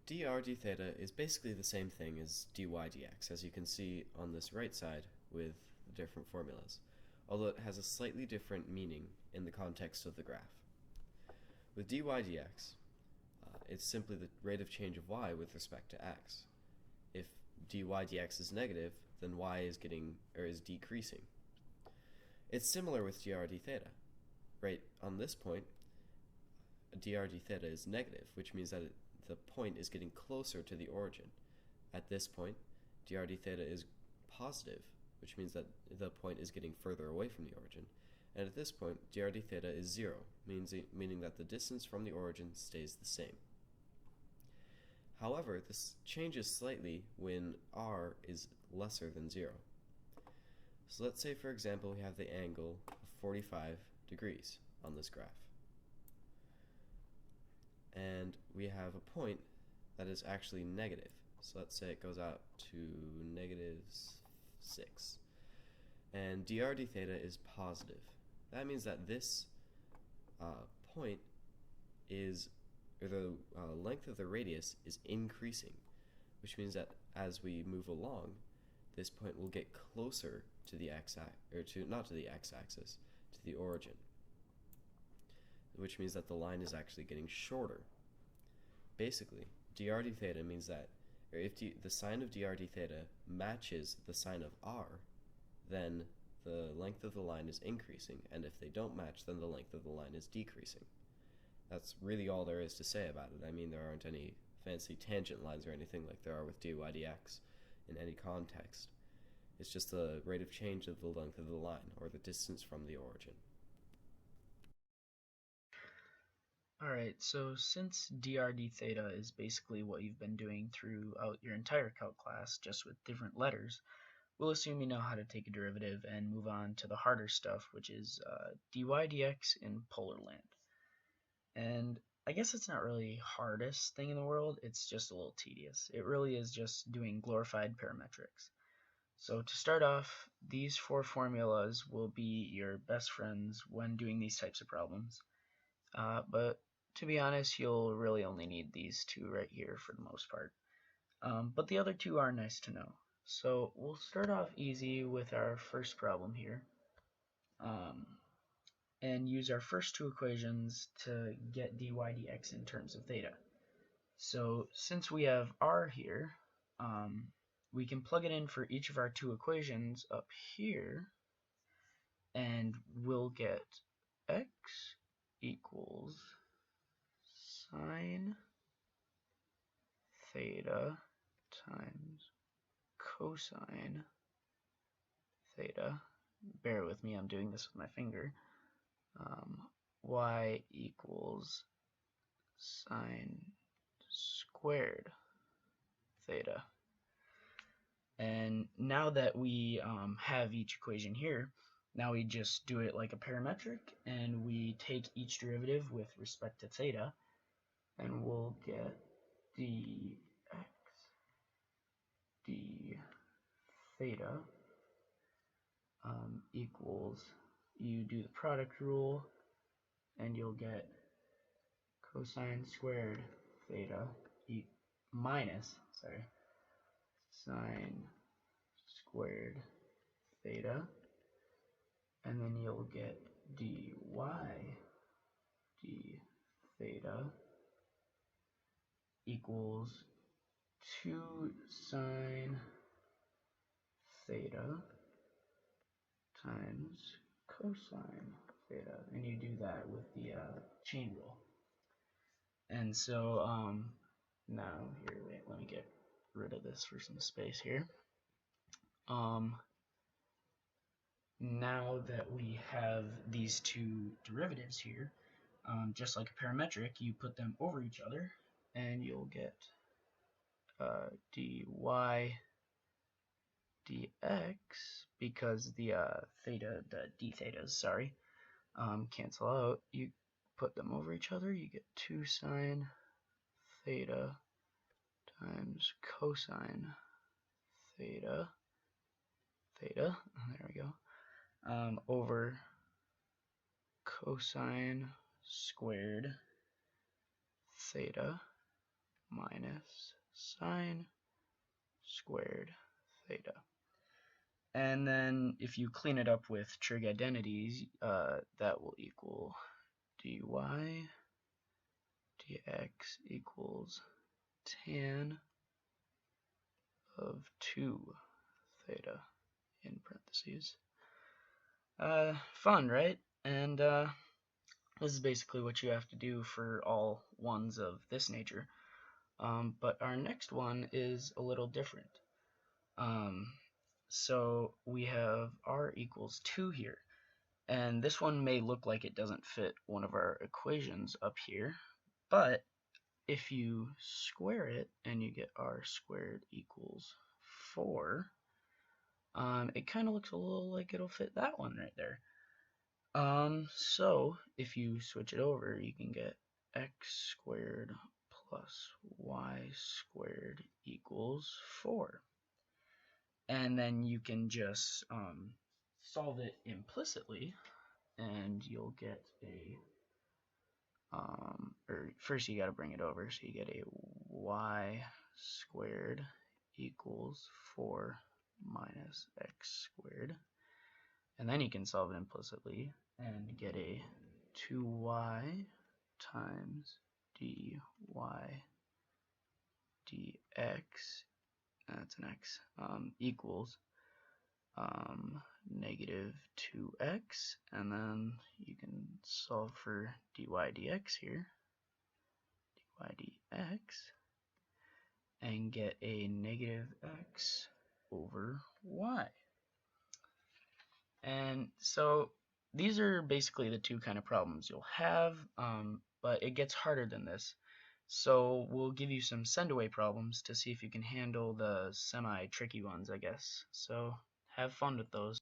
dr d theta is basically the same thing as dy dx, as you can see on this right side with the different formulas, although it has a slightly different meaning in the context of the graph. With dy dx, it's simply the rate of change of y with respect to x. If dy dx is negative, then y is decreasing. It's similar with dr d theta. Right on this point, dr d theta is negative, which means that the point is getting closer to the origin. At this point, dr d theta is positive, which means that the point is getting further away from the origin. And at this point, dr d theta is 0, meaning that the distance from the origin stays the same. However, this changes slightly when r is lesser than 0. So let's say, for example, we have the angle of 45 degrees on this graph. And we have a point that is actually negative. So let's say it goes out to -6. And dr d theta is positive. That means that this point is, or the length of the radius is increasing, which means that as we move along, this point will get closer to the not to the x-axis, to the origin, which means that the line is actually getting shorter. Basically, dr d theta means that if the sine of dr d theta matches the sine of r, then the length of the line is increasing, and if they don't match, then the length of the line is decreasing. That's really all there is to say about it. I mean, there aren't any fancy tangent lines or anything like there are with dy dx in any context. It's just the rate of change of the length of the line, or the distance from the origin. Alright, so since dr d theta is basically what you've been doing throughout your entire calc class, just with different letters, we'll assume you know how to take a derivative and move on to the harder stuff, which is dy dx in polar land. And I guess it's not really hardest thing in the world, it's just a little tedious. It really is just doing glorified parametrics. So to start off, these 4 formulas will be your best friends when doing these types of problems. But to be honest, you'll really only need these 2 right here for the most part. But the other 2 are nice to know. So we'll start off easy with our first problem here. And use our first 2 equations to get dy dx in terms of theta. So since we have r here, we can plug it in for each of our 2 equations up here, and we'll get x equals sine theta times cosine theta. Bear with me, I'm doing this with my finger. Y equals sine squared theta. And now that we have each equation here, now we just do it like a parametric, and we take each derivative with respect to theta, and we'll get dx d theta equals, you do the product rule, and you'll get cosine squared theta minus sine squared theta, and then you'll get dy d theta equals 2 sine theta times cosine theta, and you do that with the chain rule. And so now here, wait, let me get rid of this for some space here. Now that we have these 2 derivatives here, just like a parametric, you put them over each other, and you'll get dy dx, because the d thetas, cancel out. You put them over each other, you get 2 sine theta times cosine theta, there we go, over cosine squared theta minus sine squared theta. And then if you clean it up with trig identities, that will equal dy dx equals tan of 2 theta in parentheses. Fun, right? And this is basically what you have to do for all ones of this nature. But our next one is a little different. So we have r equals 2 here. And this one may look like it doesn't fit one of our equations up here, but if you square it and you get r squared equals 4, it kind of looks a little like it'll fit that one right there. So if you switch it over, you can get x squared plus y squared equals 4. And then you can just solve it implicitly, and you'll get a or first you got to bring it over, so you get a y squared equals 4 minus x squared, and then you can solve it implicitly and get a 2y times dy dx, that's an x, equals negative 2x, and then you can solve for dy dx here, dy dx, and get a negative x over y. And so these are basically the two kind of problems you'll have, but it gets harder than this. So we'll give you some send-away problems to see if you can handle the semi-tricky ones, I guess. So have fun with those.